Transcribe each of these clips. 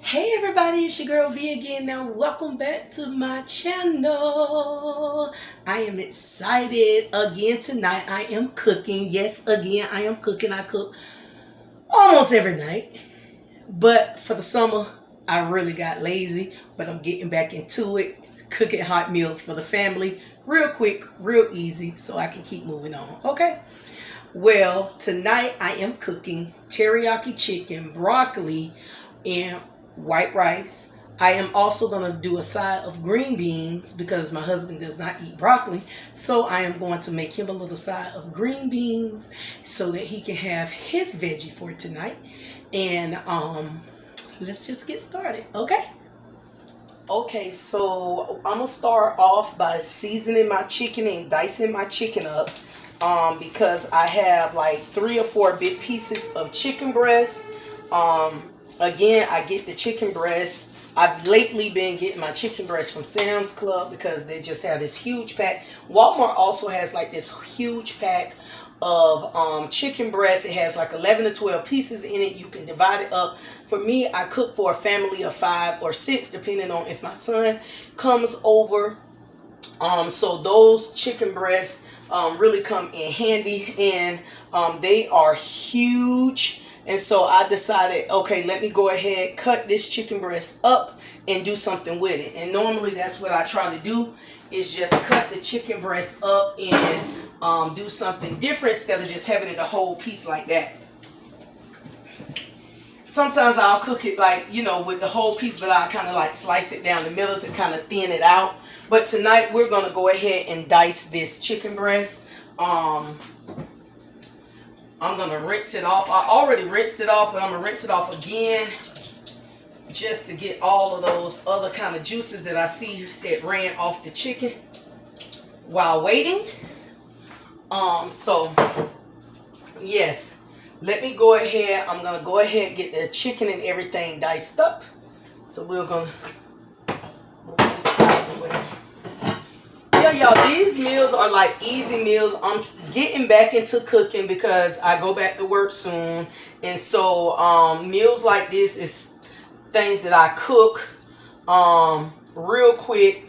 Hey everybody, it's your girl V again. Now welcome back to my channel. I am excited again tonight. I am cooking. Yes, again, I am cooking. I cook almost every night. But for the summer, I really got lazy. But I'm getting back into it. Cooking hot meals for the family. Real quick, real easy, so I can keep moving on. Okay? Well, tonight I am cooking teriyaki chicken, broccoli, and white rice. I am also going to do a side of green beans because my husband does not eat broccoli. So I am going to make him a little side of green beans so that he can have his veggie for tonight. And let's just get started, okay? Okay, so I'm gonna start off by seasoning my chicken and dicing my chicken up because I have like 3 or 4 big pieces of chicken breast. Again, I get the chicken breast. I've lately been getting my chicken breast from Sam's Club because they just have this huge pack. Walmart also has like this huge pack of chicken breast. It has like 11 or 12 pieces in it. You can divide it up. For me, I cook for a family of 5 or 6 depending on if my son comes over. So those chicken breasts really come in handy, and they are huge. And so I decided, okay, let me go ahead, cut this chicken breast up and do something with it. And normally that's what I try to do, is just cut the chicken breast up and do something different instead of just having it a whole piece like that. Sometimes I'll cook it like, you know, with the whole piece, but I'll kind of like slice it down the middle to kind of thin it out. But tonight we're going to go ahead and dice this chicken breast. I'm going to rinse it off. I already rinsed it off, but I'm going to rinse it off again just to get all of those other kind of juices that I see that ran off the chicken while waiting. So yes, let me go ahead. I'm going to go ahead and get the chicken and everything diced up. So we're going to move this out of the way. Yeah, y'all, these meals are like easy meals. I'm getting back into cooking because I go back to work soon. And so meals like this is things that I cook real quick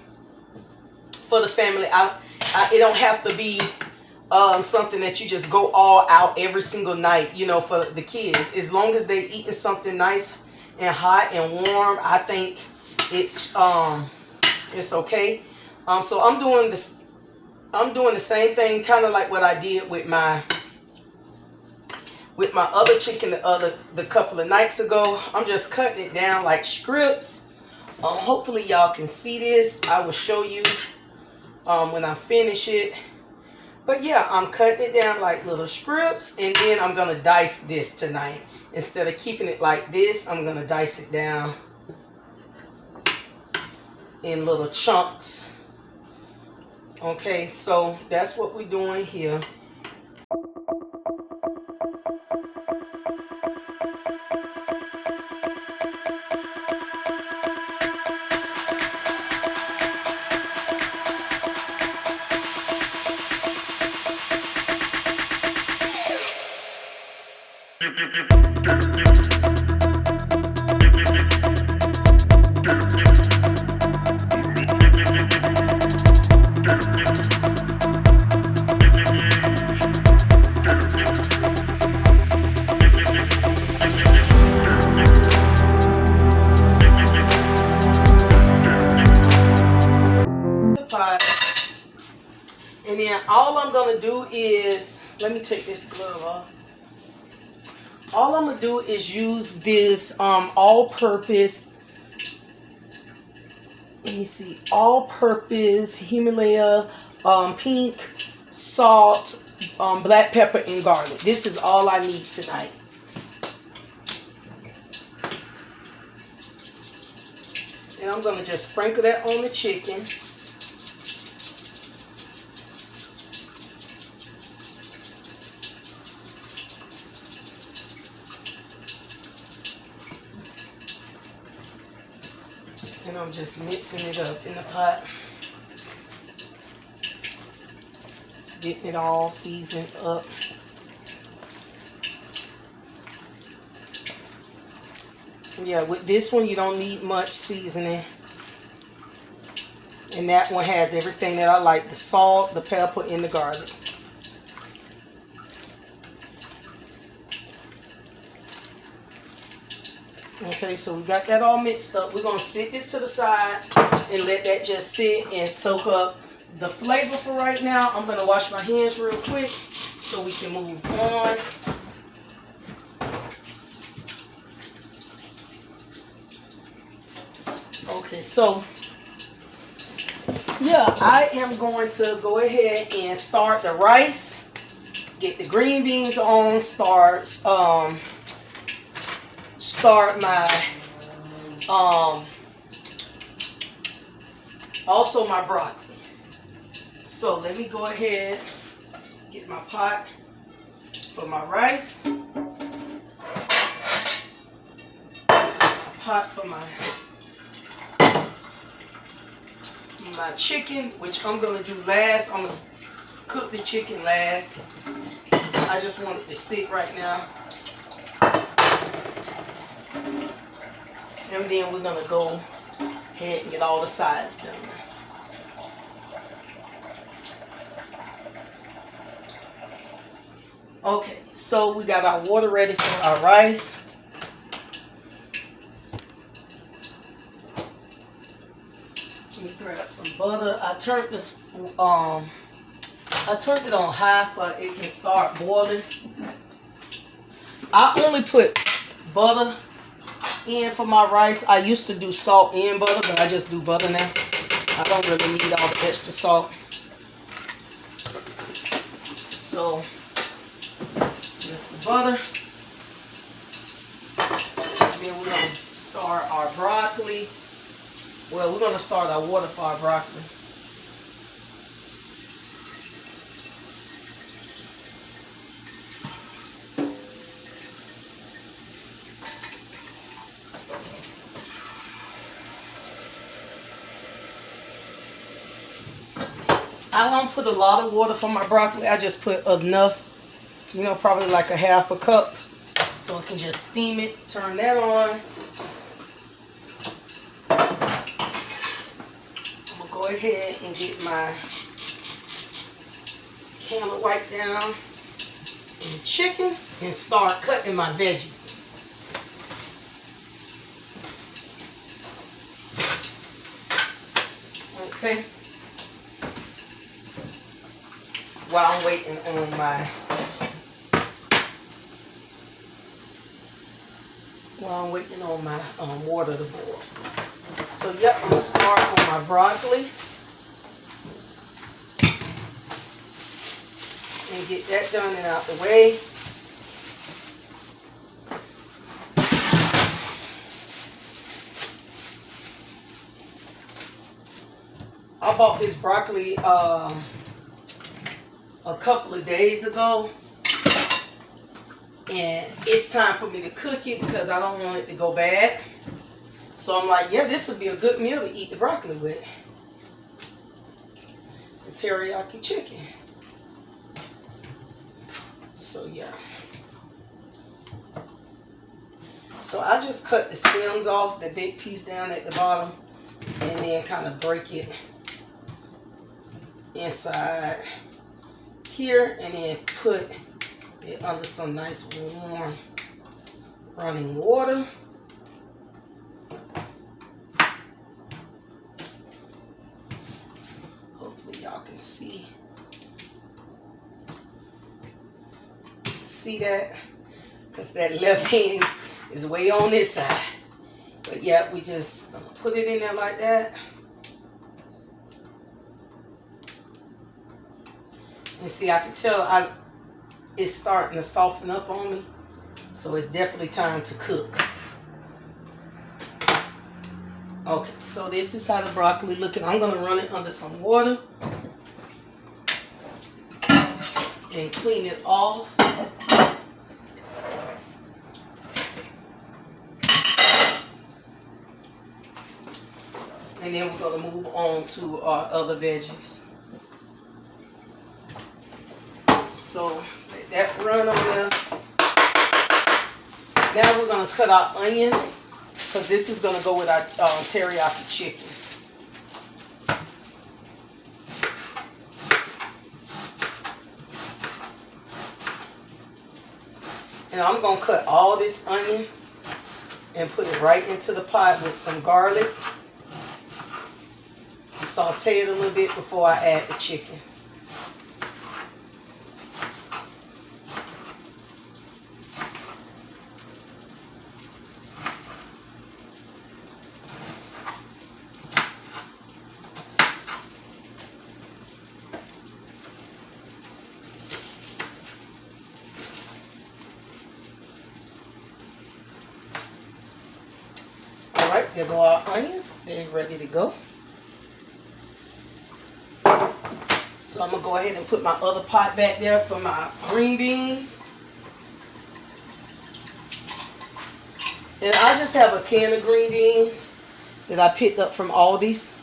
for the family. It don't have to be something that you just go all out every single night, you know, for the kids. As long as they eating something nice and hot and warm, I think it's okay. So I'm doing this. I'm doing the same thing, kind of like what I did with my other chicken the couple of nights ago. I'm just cutting it down like strips. Hopefully y'all can see this. I will show you when I finish it. But yeah, I'm cutting it down like little strips, and then I'm gonna dice this tonight. Instead of keeping it like this, I'm gonna dice it down in little chunks. Okay, so that's what we're doing here. And then all I'm going to do is, let me take this glove off. All I'm going to do is use this all-purpose, let me see, all-purpose Himalaya pink salt, black pepper, and garlic. This is all I need tonight. And I'm going to just sprinkle that on the chicken. And I'm just mixing it up in the pot. Just getting it all seasoned up. Yeah, with this one you don't need much seasoning. And that one has everything that I like. The salt, the pepper, and the garlic. Okay, so we got that all mixed up. We're going to sit this to the side and let that just sit and soak up the flavor for right now. I'm going to wash my hands real quick so we can move on. Okay, so yeah, I am going to go ahead and start the rice. Get the green beans on. Start my also my broccoli. So let me go ahead, get my pot for my rice, pot for my chicken, which I'm gonna do last. I'm gonna cook the chicken last. I just want it to sit right now. And then we're gonna go ahead and get all the sides done. Okay, so we got our water ready for our rice. Let me grab some butter. I turned it on high so it can start boiling. I only put butter in for my rice. I used to do salt and butter, but I just do butter now. I don't really need all the extra salt. So just the butter. Then we're going to start our broccoli. Well, we're going to start our water for our broccoli. I don't put a lot of water for my broccoli. I just put enough, you know, probably like a half a cup. So I can just steam it, turn that on. I'm going to go ahead and get my can of wipe down and the chicken and start cutting my veggies. Okay. While I'm waiting on my water to boil. So yep, I'm gonna start on my broccoli and get that done and out the way. I bought this broccoli a couple of days ago, and it's time for me to cook it because I don't want it to go bad. So I'm like, yeah, this would be a good meal to eat the broccoli with. The teriyaki chicken. So yeah. So I just cut the stems off, the big piece down at the bottom, and then kind of break it inside here, and then put it under some nice warm running water. Hopefully y'all can see that, because that left hand is way on this side. But yeah, we just put it in there like that. And see, I can tell it's starting to soften up on me. So it's definitely time to cook. Okay, so this is how the broccoli looking. I'm going to run it under some water and clean it off. And then we're going to move on to our other veggies. So let that run on there. Now we're going to cut our onion. because this is going to go with our teriyaki chicken. And I'm going to cut all this onion and put it right into the pot with some garlic. Saute it a little bit before I add the chicken. Alright, there go our onions. They're ready to go. So I'm going to go ahead and put my other pot back there for my green beans. And I just have a can of green beans that I picked up from Aldi's.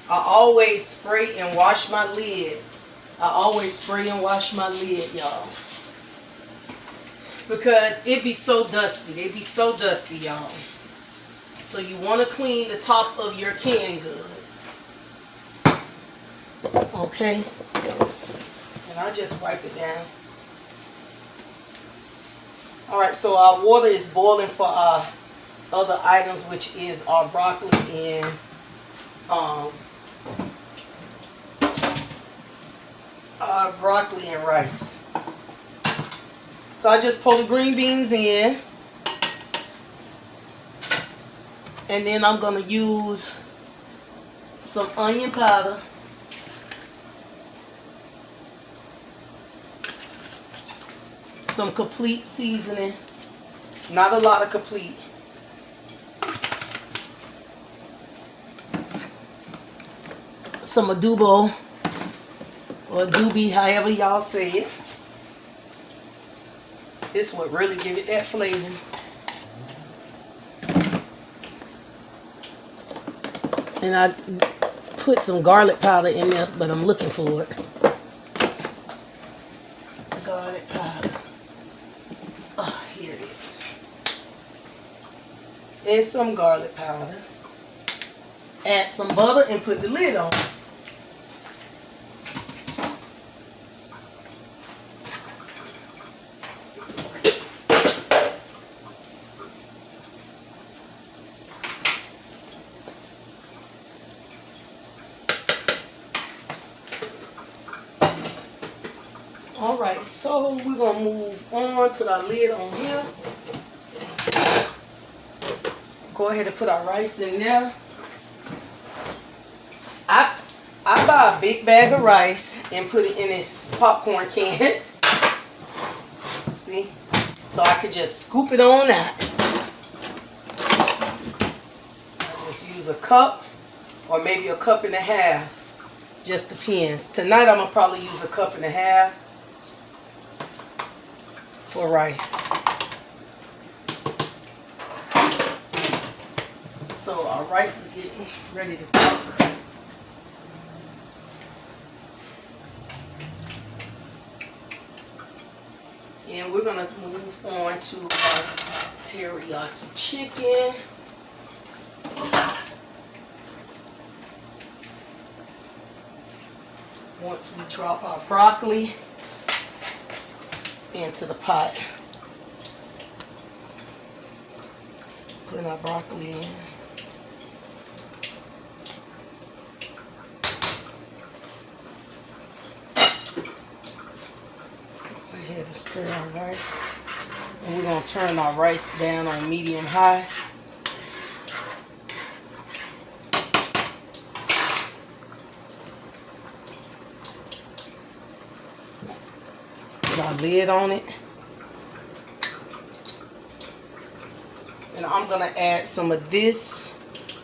I always spray and wash my lid. I always spray and wash my lid, y'all. Because it be so dusty. They be so dusty, y'all. So you want to clean the top of your canned goods. Okay. And I just wipe it down. Alright, so our water is boiling for our other items, which is our broccoli and rice. So I just pour the green beans in. And then I'm going to use some onion powder. Some complete seasoning. Not a lot of complete. Some adobo. Or adobe, however y'all say it. This would really give it that flavor. And I put some garlic powder in there, but I'm looking for it. Garlic powder. Oh, here it is. And some garlic powder. Add some butter and put the lid on. Alright, so we're going to move on, put our lid on here. Go ahead and put our rice in there. I buy a big bag of rice and put it in this popcorn can. See? So I could just scoop it on out. I just use a cup or maybe a cup and a half. Just depends. Tonight I'm going to probably use a cup and a half for rice. So our rice is getting ready to cook. And we're going to move on to our teriyaki chicken. Once we drop our broccoli into the pot. Put our broccoli in. Go ahead and stir our rice. And we're going to turn our rice down on medium high. Put our lid on it. And I'm going to add some of this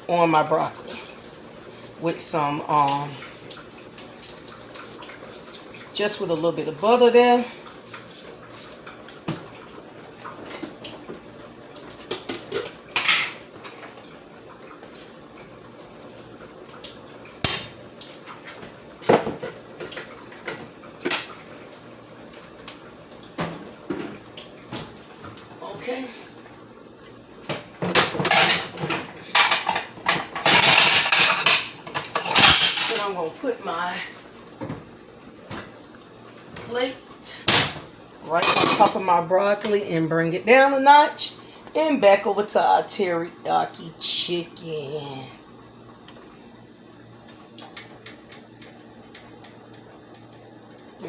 on my broccoli with some, just with a little bit of butter there. Okay. plate right on top of my broccoli and bring it down a notch. And back over to our teriyaki chicken.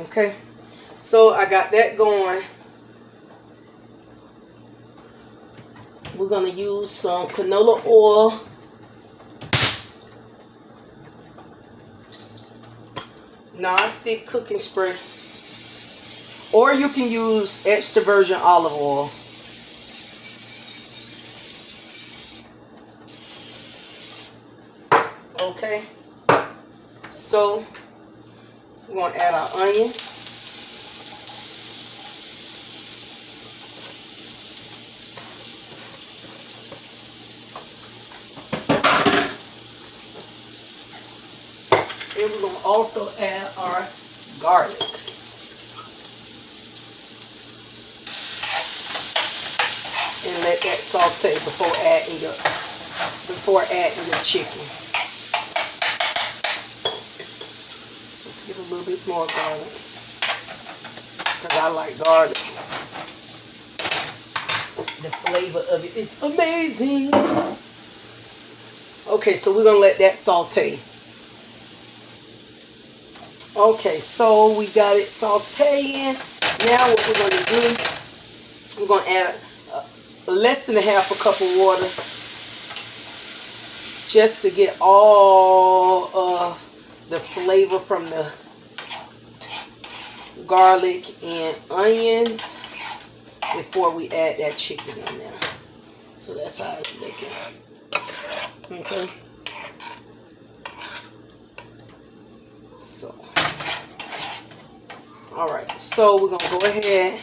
Okay, so I got that going. We're going to use some canola oil. Non-stick cooking spray. Or you can use extra virgin olive oil. Okay, so we're going to add our onions. And we're going to also add our garlic. And let that saute before adding your chicken. Let's get a little bit more garlic, because I like garlic. The flavor of it is amazing. Okay, so we're gonna let that saute. Okay, so we got it sauteing. Now what we're gonna do, we're gonna add less than a half a cup of water, just to get all the flavor from the garlic and onions before we add that chicken in there. So that's how it's looking. Okay. So, all right. So we're gonna go ahead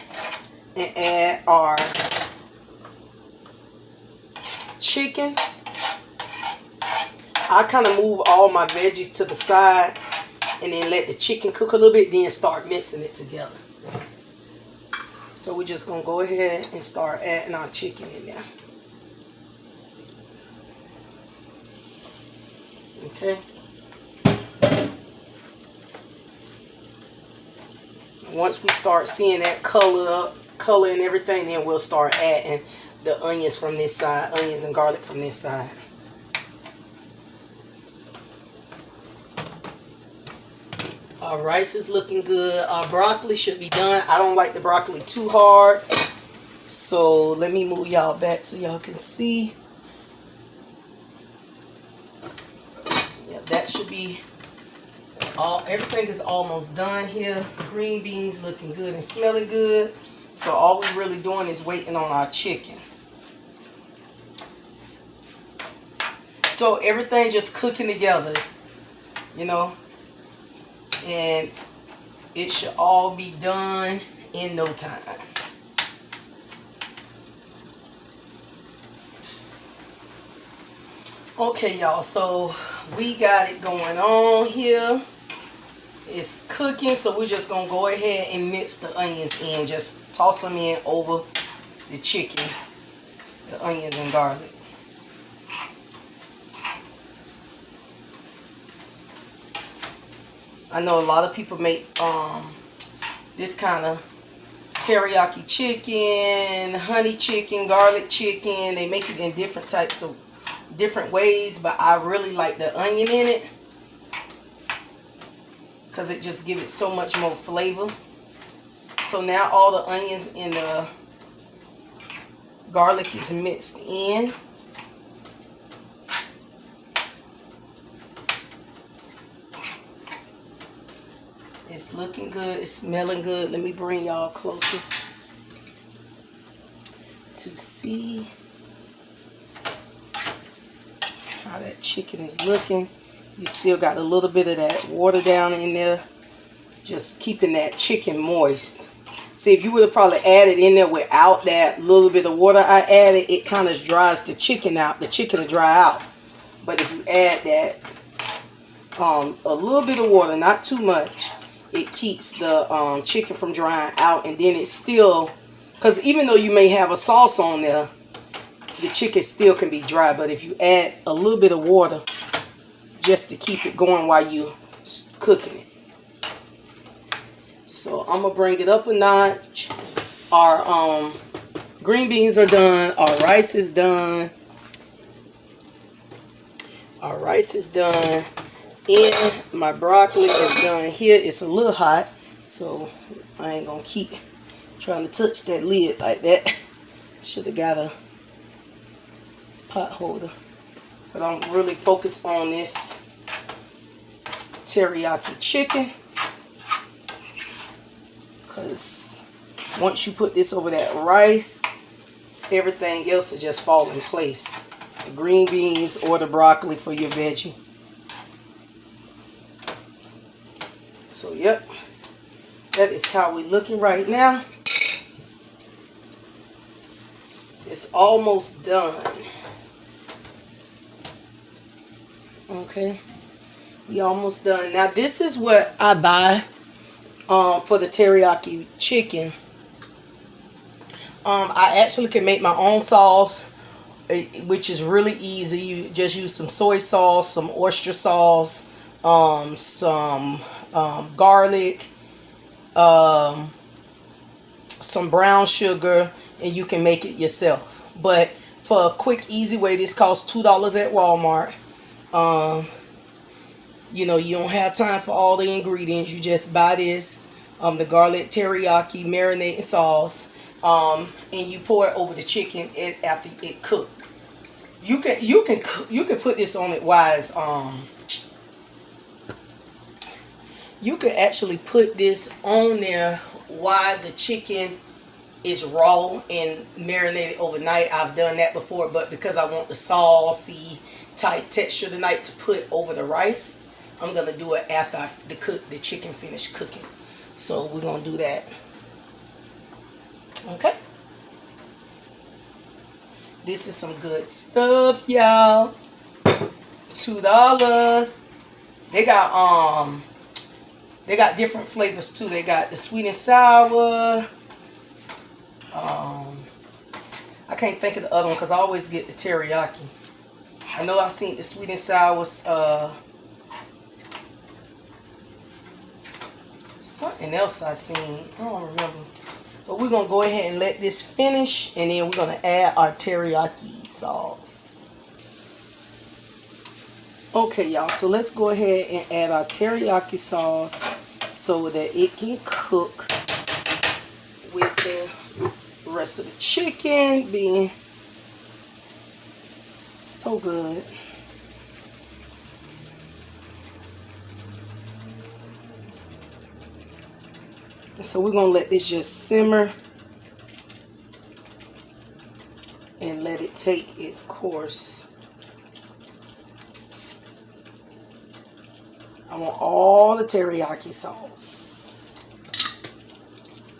and add our chicken. I kind of move all my veggies to the side and then let the chicken cook a little bit, then start mixing it together. So we're just going to go ahead and start adding our chicken in there. Okay. Once we start seeing that color and everything, then we'll start adding the onions from this side, onions and garlic from this side. Our rice is looking good. Our broccoli should be done. I don't like the broccoli too hard. So let me move y'all back so y'all can see. Yeah, that should be all. Everything is almost done here. Green beans looking good and smelling good. So all we're really doing is waiting on our chicken. So everything just cooking together, you know. And it should all be done in no time. Okay, y'all, so we got it going on here. It's cooking, so we're just gonna go ahead and mix the onions in. Just toss them in over the chicken, the onions and garlic. I know a lot of people make this kind of teriyaki chicken, honey chicken, garlic chicken. They make it in different types of different ways, but I really like the onion in it because it just gives it so much more flavor. So now all the onions and the garlic is mixed in. It's looking good. It's smelling good. Let me bring y'all closer to see how that chicken is looking. You still got a little bit of that water down in there, just keeping that chicken moist. See, if you would have probably added in there without that little bit of water I added, it kind of dries the chicken out. The chicken will dry out. But if you add that a little bit of water, not too much, it keeps the chicken from drying out. And then it's still, because even though you may have a sauce on there, the chicken still can be dry. But if you add a little bit of water just to keep it going while you cooking it, So I'm gonna bring it up a notch. Our green beans are done. Our rice is done. Our rice is done. And my broccoli is done. Here it's a little hot, so I ain't gonna keep trying to touch that lid like that. Should have got a pot holder. But I'm really focused on this teriyaki chicken, because once you put this over that rice, everything else will just fall in place. The green beans or the broccoli for your veggie. So yep, that is how we're looking right now. It's almost done. Okay, we almost done. Now this is what I buy for the teriyaki chicken. I actually can make my own sauce, which is really easy. You just use some soy sauce, some oyster sauce, some garlic, some brown sugar, and you can make it yourself. But for a quick, easy way, this costs $2 at Walmart. You know, you don't have time for all the ingredients. You just buy this, the garlic teriyaki marinating sauce, and you pour it over the chicken after it cooked. You can put this on it wise. You can actually put this on there while the chicken is raw and marinated overnight. I've done that before, but because I want the saucy type texture tonight to put over the rice, I'm gonna do it after the chicken finished cooking. So we're gonna do that. Okay. This is some good stuff, y'all. $2. They got different flavors too. They got the sweet and sour. I can't think of the other one because I always get the teriyaki. I know I've seen the sweet and sour. Something else I seen. I don't remember. But we're going to go ahead and let this finish. And then we're going to add our teriyaki sauce. Okay, y'all. So let's go ahead and add our teriyaki sauce so that it can cook with the rest of the chicken being so good. And so we're going to let this just simmer and let it take its course. I want all the teriyaki sauce.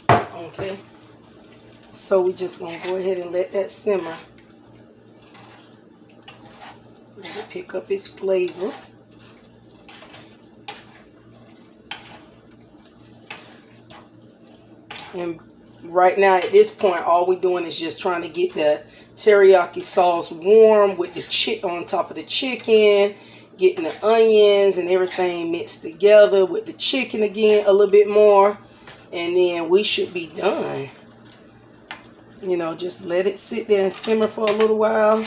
Okay. So we're just going to go ahead and let that simmer. Let it pick up its flavor. And right now at this point, all we're doing is just trying to get the teriyaki sauce warm with the on top of the chicken, getting the onions and everything mixed together with the chicken again a little bit more, and then we should be done. You know, just let it sit there and simmer for a little while.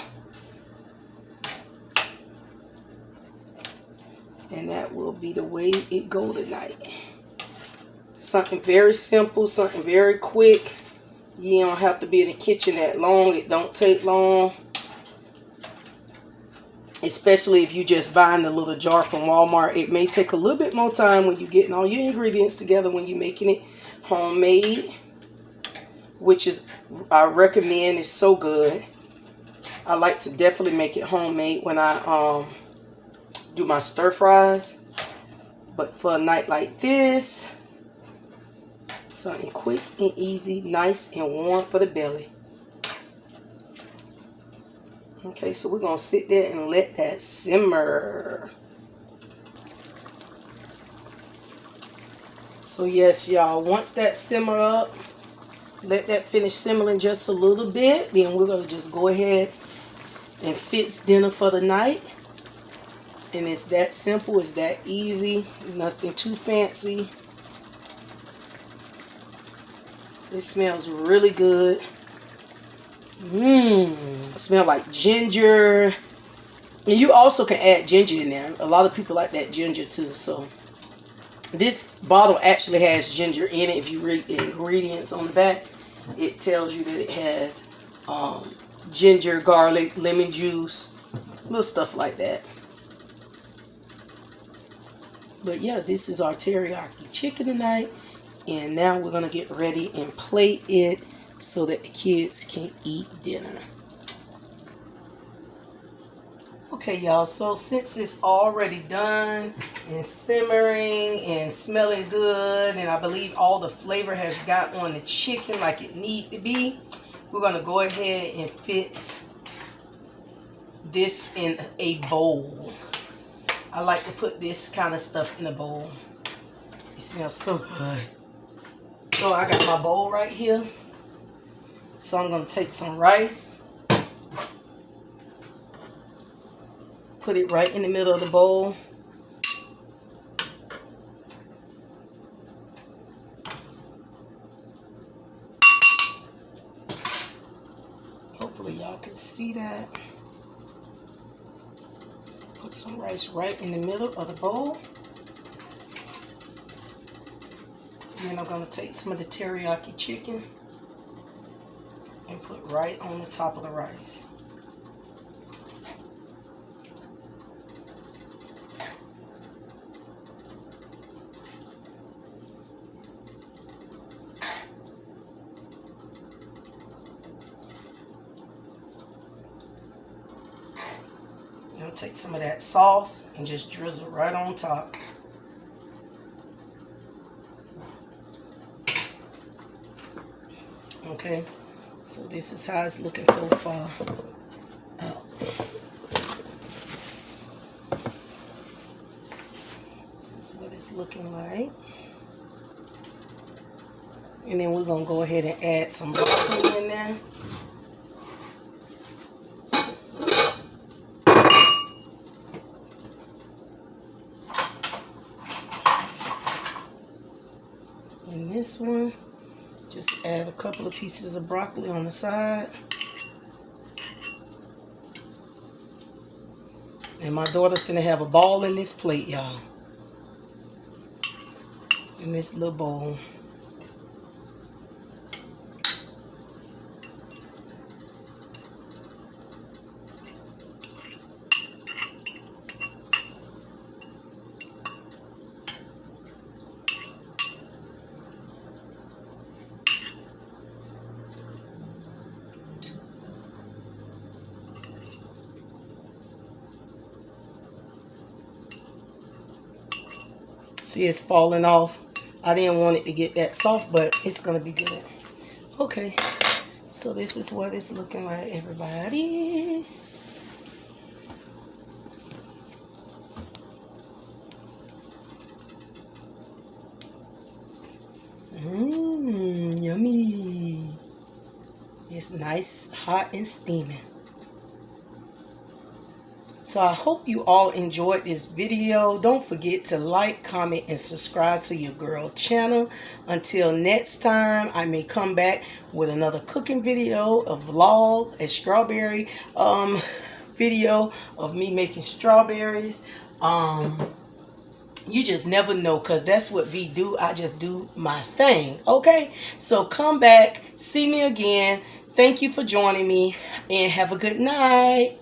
And that will be the way it go tonight. Something very simple, something very quick. You don't have to be in the kitchen that long. It don't take long. Especially if you just buying the little jar from Walmart. It may take a little bit more time when you're getting all your ingredients together when you're making it homemade. Which is, I recommend, it's so good. I like to definitely make it homemade when I do my stir fries. But for a night like this, something quick and easy, nice and warm for the belly. Okay, so we're going to sit there and let that simmer. So yes, y'all, once that simmer up, let that finish simmering just a little bit. Then we're going to just go ahead and fix dinner for the night. And it's that simple, it's that easy, nothing too fancy. It smells really good. Smell like ginger. And you also can add ginger in there. A lot of people like that ginger too. So this bottle actually has ginger in it. If you read the ingredients on the back, it tells you that it has ginger, garlic, lemon juice, little stuff like that. But yeah, this is our teriyaki chicken tonight. And now we're going to get ready and plate it so that the kids can eat dinner. Okay, y'all, so since it's already done and simmering and smelling good, and I believe all the flavor has got on the chicken like it need to be, we're going to go ahead and fit this in a bowl. I like to put this kind of stuff in a bowl. It smells so good. So I got my bowl right here. So I'm going to take some rice, put it right in the middle of the bowl. Hopefully y'all can see that. Put some rice right in the middle of the bowl. Then I'm going to take some of the teriyaki chicken and put right on the top of the rice. I'll take some of that sauce and just drizzle right on top. Okay, so this is how it's looking so far. This is what it's looking like. And then we're going to go ahead and add some broccoli in there. And this one, just add a couple of pieces of broccoli on the side. And my daughter's gonna have a ball in this plate, y'all. In this little bowl. See, it's falling off. I didn't want it to get that soft, but it's going to be good. Okay, so this is what it's looking like, everybody. Yummy. It's nice, hot, and steaming. So I hope you all enjoyed this video. Don't forget to like, comment, and subscribe to your girl channel. Until next time, I may come back with another cooking video, a vlog, a strawberry video of me making strawberries. You just never know, because that's what we do. I just do my thing. Okay, so come back, see me again. Thank you for joining me, and have a good night.